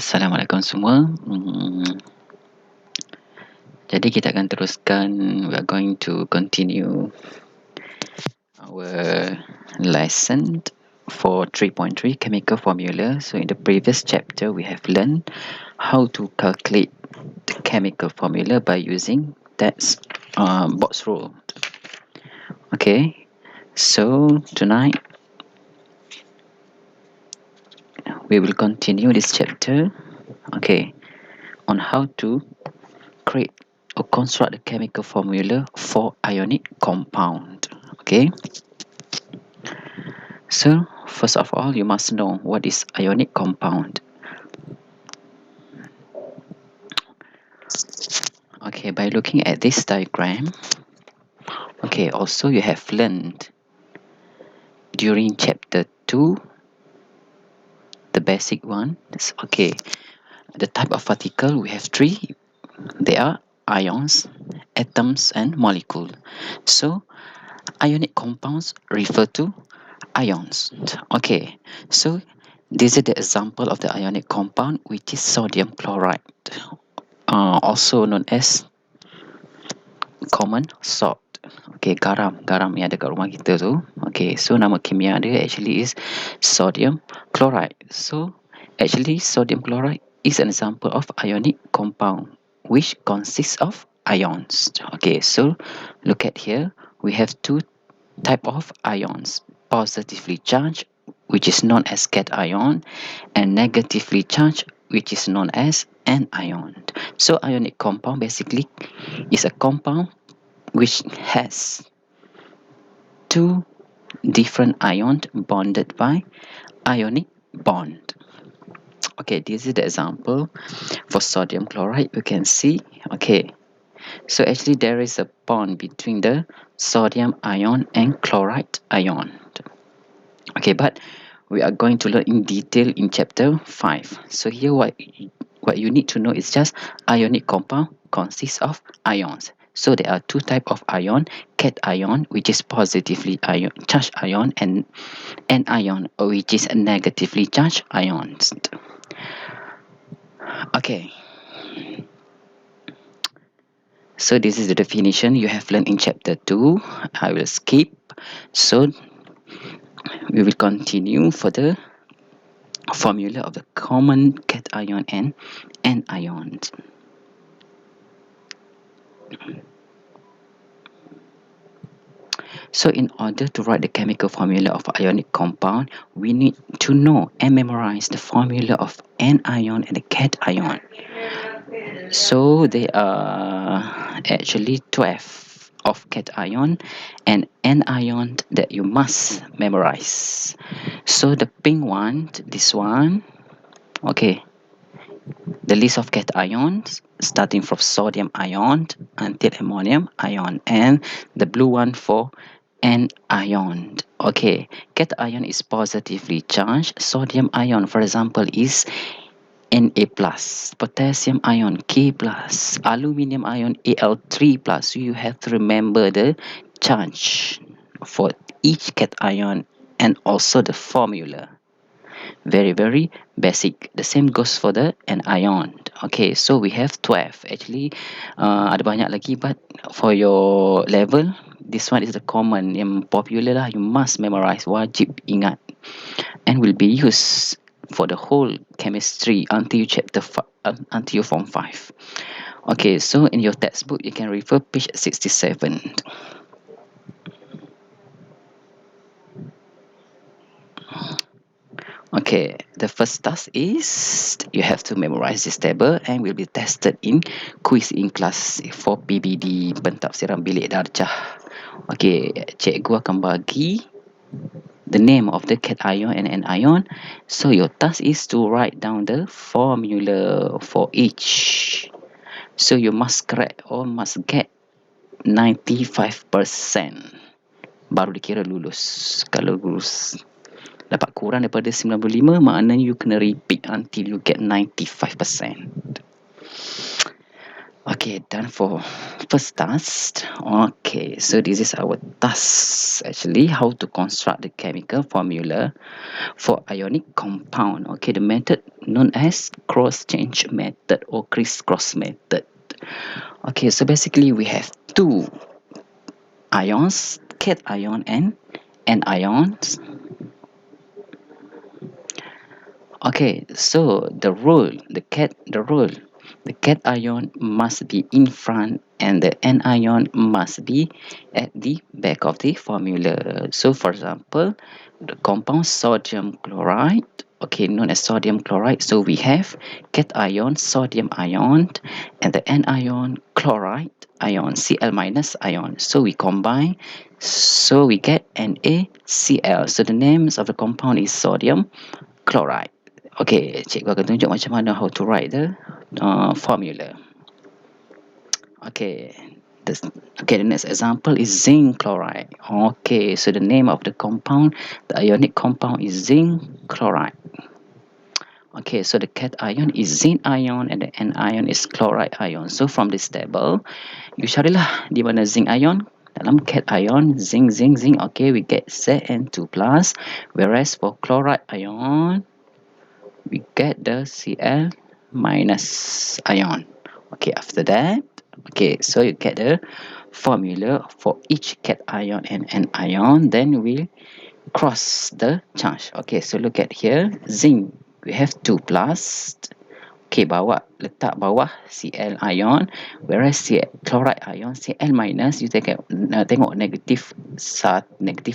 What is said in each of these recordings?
Assalamualaikum semua. Jadi kita akan teruskan. We are going to continue our lesson for 3.3 chemical formula. So in the previous chapter, we have learned how to calculate the chemical formula by using that box rule. Okay, so tonight we will continue this chapter. Okay, on how to create or construct the chemical formula for ionic compound. Okay, so first of all, you must know what is ionic compound. Okay, by looking at this diagram, okay, also you have learned during chapter 2, the basic one. Okay, the type of particle, we have three. They are ions, atoms, and molecule. So ionic compounds refer to ions. Okay, so this is the example of the ionic compound, which is sodium chloride, also known as common salt. Okay, garam yang ada kat rumah kita tu. Okay, so nama kimia dia actually is sodium chloride. So actually sodium chloride is an example of ionic compound which consists of ions. Okay, so look at here, we have two type of ions: positively charged, which is known as cation, and negatively charged, which is known as anion. So ionic compound basically is a compound which has two different ions bonded by ionic bond. Okay, this is the example for sodium chloride. You can see, okay, so actually there is a bond between the sodium ion and chloride ion. Okay, but we are going to learn in detail in chapter 5. So here what you need to know is just ionic compound consists of ions. So there are two types of ion: cation, which is positively charged ion, and anion, which is negatively charged ions. Okay, so this is the definition you have learned in chapter 2. I will skip, so we will continue for the formula of the common cation and anions. So in order to write the chemical formula of ionic compound, we need to know and memorize the formula of anion and the cation. So there are actually 12 of cation and anion that you must memorize. So the pink one, this one, okay, the list of cations starting from sodium ion until ammonium ion, and the blue one for anion. Okay, cation is positively charged. Sodium ion, for example, is Na+, potassium ion K+, aluminium ion Al3+. So you have to remember the charge for each cation and also the formula. Very basic. The same goes for the anion. Okay, so we have 12. Actually ada banyak lagi, but for your level, this one is the common, yang popular lah. You must memorize, wajib ingat, and will be used for the whole chemistry until you form 5. Okay, so in your textbook you can refer page 67. Okay, the first task is you have to memorize this table and will be tested in quiz in class for PBD, pentafsiran bilik darjah. Okay, cikgu akan bagi the name of the cation and anion. So your task is to write down the formula for each. So you must correct or must get 95%. Baru dikira lulus. Kalau lulus dapat kurang daripada 95, maknanya you kena repeat until you get 95%. Okay, done for first task. Okay, so this is our task actually, how to construct the chemical formula for ionic compound. Okay, the method known as cross-change method or crisscross method. Okay, so basically we have two ions, cation and anions. Okay, so the cation must be in front and the anion must be at the back of the formula. So for example, the compound sodium chloride, okay, known as sodium chloride. So we have cation sodium ion and the anion chloride ion, Cl minus ion. So we combine, so we get NaCl. So the names of the compound is sodium chloride. Okay, cikgu akan tunjuk macam mana how to write the formula. Okay, the next example is zinc chloride. Okay, so the name of the compound, the ionic compound is zinc chloride. Okay, so the cation is zinc ion and the anion is chloride ion. So from this table, you carilah di mana zinc ion. Dalam cation, zinc, zinc, zinc. Okay, we get Zn2+. Whereas for chloride ion, we get the Cl minus ion. Okay, after that, okay, so you get the formula for each cation and anion. Then we'll cross the charge. Okay, so look at here, zinc, we have 2+. Okay, letak bawah Cl ion, whereas chloride ion Cl minus, you tengok negative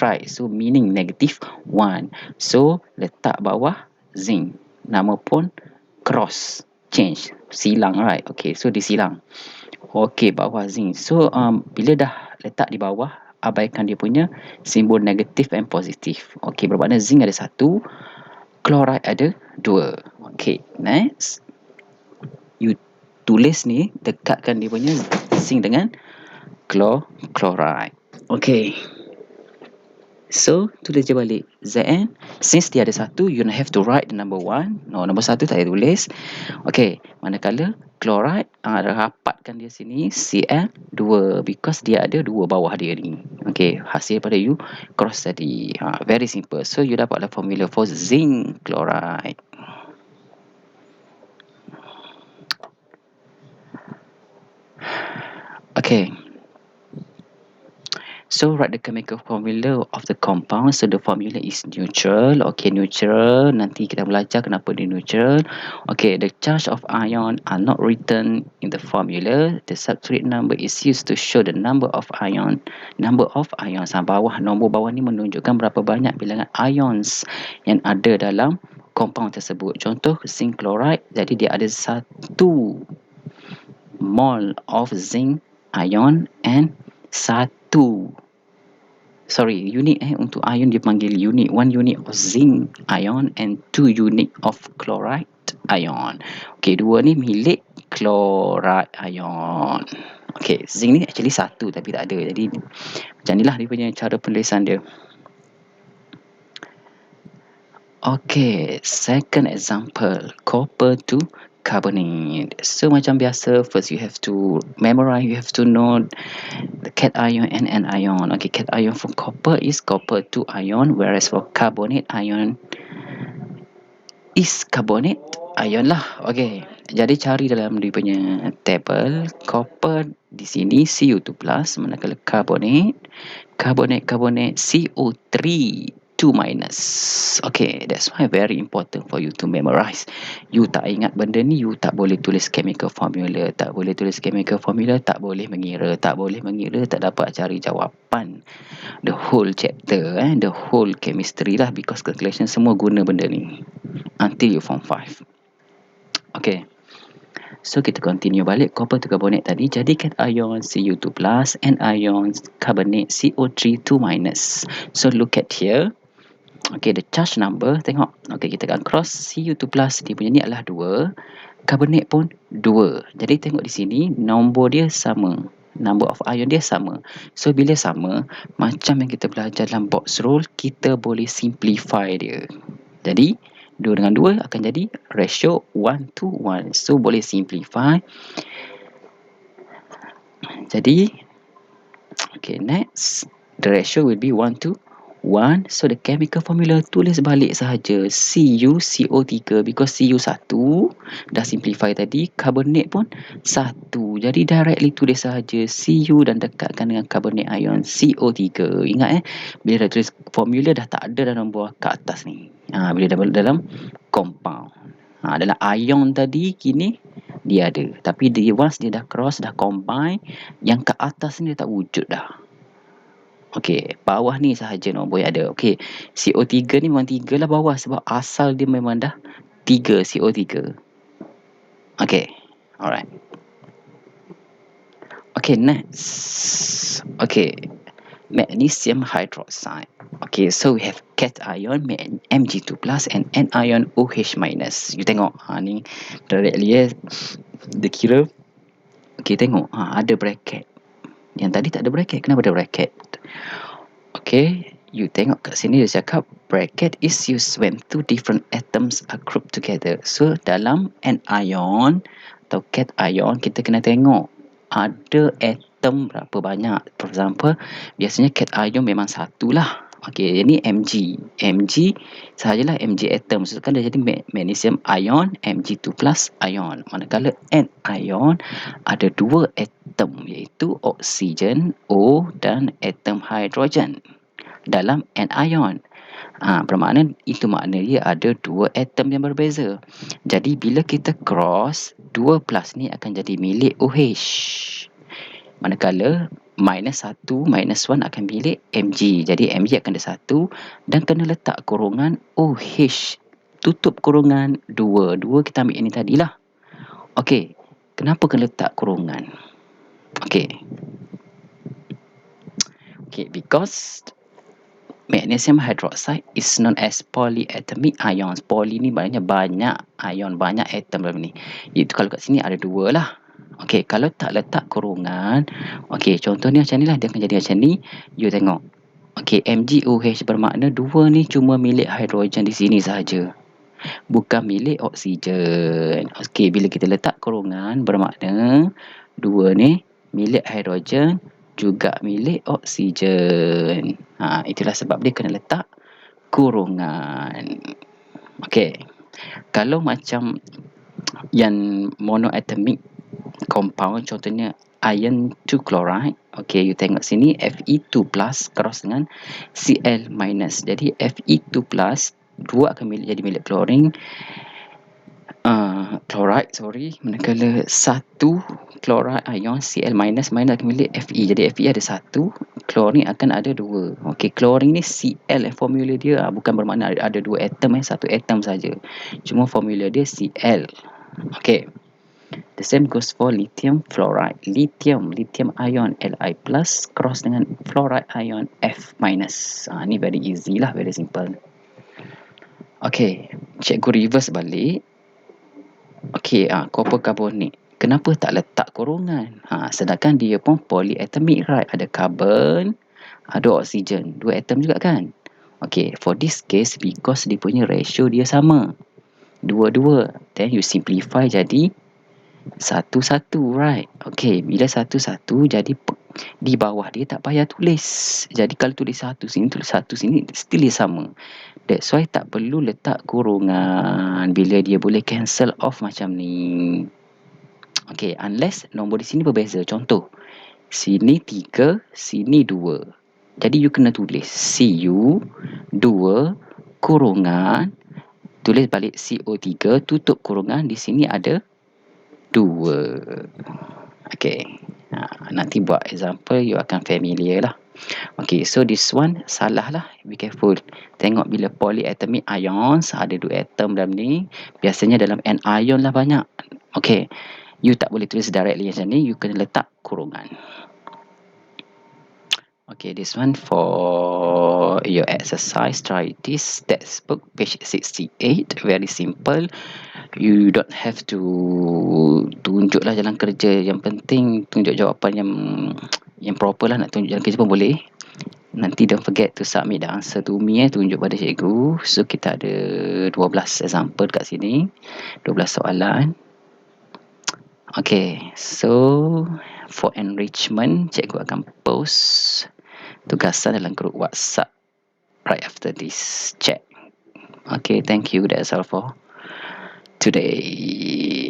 right, so meaning -1. So letak bawah zinc, nama pun cross change, silang, right? Okay, so disilang. Okay, bawah zinc. So bila dah letak di bawah, abaikan dia punya simbol negatif and positif. Okay, bermakna zinc ada 1, chloride ada 2. Okay, next, you tulis ni, dekatkan dia punya zinc dengan chloride. Okay, so tulis je balik Zn. Since dia ada 1, you don't have to write the number 1. No, nombor 1 tak payah tulis. Okay, manakala chloride, rapatkan dia sini Cl2 because dia ada 2 bawah dia ni. Okay, hasil pada you cross tadi. Very simple. So you dapatlah formula for zinc chloride. Okay, so write the chemical formula of the compound. So the formula is neutral. Okay, neutral. Nanti kita belajar kenapa dia neutral. Okay, the charge of ion are not written in the formula. The substrate number is used to show the number of ion. Number of ions. Nombor bawah ni menunjukkan berapa banyak bilangan ions yang ada dalam compound tersebut. Contoh zinc chloride. Jadi dia ada 1 mole of zinc ion and 1 unit untuk ion dia panggil unit, 1 unit of zinc ion and 2 unit of chloride ion. Okay, 2 ni milik chloride ion. Okay, zinc ni actually 1 tapi tak ada, jadi macam ni lah dia punya cara penulisan dia. Okay, second example, copper to carbonate. So macam biasa, first you have to memorize, you have to know the cation and anion. Okay, cation for copper is copper 2 ion, whereas for carbonate ion is carbonate ion lah. Okay, jadi cari dalam dia punya table, copper di sini Cu2+, manakala carbonate CO3 2 minus. Okay, that's why very important for you to memorize. You tak ingat benda ni, you tak boleh tulis chemical formula. Tak boleh tulis chemical formula, tak boleh mengira. Tak boleh mengira, tak dapat cari jawapan. The whole chapter, the whole chemistry lah, because calculation semua guna benda ni. Until you form 5. Okay. So kita continue balik copper to carbonate tadi. Jadi cation Cu2+, and ion carbonate CO3 2 minus. So look at here. Okay, the charge number, tengok. Okay, kita akan cross Cu2+, dia punya ni adalah 2. Carbonate pun 2. Jadi tengok di sini, nombor dia sama. Number of ion dia sama. So, bila sama, macam yang kita belajar dalam box rule, kita boleh simplify dia. Jadi, 2 dengan 2 akan jadi ratio 1 to 1. So, boleh simplify. Jadi, okay, next. The ratio will be 1 to 1. So, the chemical formula tulis balik sahaja. CuCO3 because Cu 1. Dah simplify tadi. Carbonate pun 1. Jadi, directly tulis sahaja Cu dan dekatkan dengan carbonate ion CO3. Ingat bila dah tulis formula dah tak ada dalam buah kat atas ni. Bila dah dalam compound. Dalam ion tadi kini dia ada. Tapi dia once dia dah cross, dah combine, yang kat atas ni dia tak wujud dah. Okey, bawah ni sahaja nombor yang ada. Okey, CO3 ni memang 3 lah bawah sebab asal dia memang dah 3 CO3. Okey, alright. Okey, next. Okey, magnesium hydroxide. Okay, so we have cation Mg2 plus and anion OH minus. You tengok, ni directly dia kira. Okay, tengok, ada bracket. Yang tadi tak ada bracket, kenapa ada bracket? Okay, you tengok kat sini dia cakap bracket is used when two different atoms are grouped together. So, dalam anion atau cation, kita kena tengok ada atom berapa banyak. For example, biasanya cation memang satu lah. Okey, ini Mg. Mg sahajalah Mg atom. So, kan dia jadi magnesium ion, Mg2 plus ion. Manakala anion ada dua atom iaitu oksigen O dan atom hidrogen dalam anion. Bermakna itu makna dia ada dua atom yang berbeza. Jadi bila kita cross, 2 plus ni akan jadi milik OH. Manakala minus 1, minus 1 akan milik Mg. Jadi Mg akan ada 1 dan kena letak kurungan OH. Tutup kurungan 2. 2 kita ambil ini tadilah. Okey, kenapa kena letak kurungan? Okey. Okey, because magnesium hydroxide is known as polyatomic ions. Poly ni maknanya banyak ion, banyak atom dalam ni. Itu kalau kat sini ada 2 lah. Okey, kalau tak letak kurungan, okey, contohnya macam ni lah, dia akan jadi macam ni. You tengok. Okey, MgOH bermakna 2 ni cuma milik hidrogen di sini sahaja. Bukan milik oksigen. Okey, bila kita letak kurungan bermakna 2 ni milik hidrogen juga milik oksigen. Itulah sebab dia kena letak kurungan. Okey. Kalau macam yang monoatomic compound, contohnya iron 2 chloride. Okey, you tengok sini Fe2 plus cross dengan Cl minus. Jadi Fe2 plus 2 akan jadi milik chlorine. Chloride, manakala 1 chloride ion Cl minus akan milik Fe. Jadi Fe ada 1, chlorine akan ada 2. Okey, chlorine ni Cl formula dia bukan bermakna ada 2 atom, 1 atom saja. Cuma formula dia Cl. Okey. The same goes for lithium fluoride. Lithium ion Li plus cross dengan fluoride ion F minus. Ni very easy lah, very simple. Okey, cikgu reverse balik. Okey, copper carbonate. Kenapa tak letak kurungan? Sedangkan dia pun polyatomic, right? Ada carbon, ada oksigen. 2 atom juga kan? Okey, for this case, because dia punya ratio dia sama. 2-2. Then you simplify jadi 1-1, right? Okey, bila 1-1, jadi di bawah dia tak payah tulis. Jadi kalau tulis 1 sini, tulis 1 sini, still dia sama. That's why tak perlu letak kurungan bila dia boleh cancel off macam ni. Okey, unless nombor di sini berbeza. Contoh, sini 3, sini 2. Jadi you kena tulis Cu 2 kurungan, tulis balik CO3, tutup kurungan, di sini ada 2. Okey. Nanti buat example, you akan familiar lah. Okay, so this one salah lah. Be careful. Tengok bila polyatomic ions ada 2 atom dalam ni, biasanya dalam anion lah banyak. Okay, you tak boleh tulis directly macam ni, you kena letak kurungan. Okay, this one for your exercise. Try this textbook, page 68. Very simple. You don't have to tunjuk lah jalan kerja. Yang penting tunjuk jawapan yang proper lah. Nak tunjuk jalan kerja pun boleh. Nanti don't forget to submit the answer to me, tunjuk pada cikgu. So kita ada 12 example kat sini, 12 soalan. Okay, so For enrichment, cikgu akan post tugasan dalam grup WhatsApp right after this chat. Okay, thank you. That's all for today.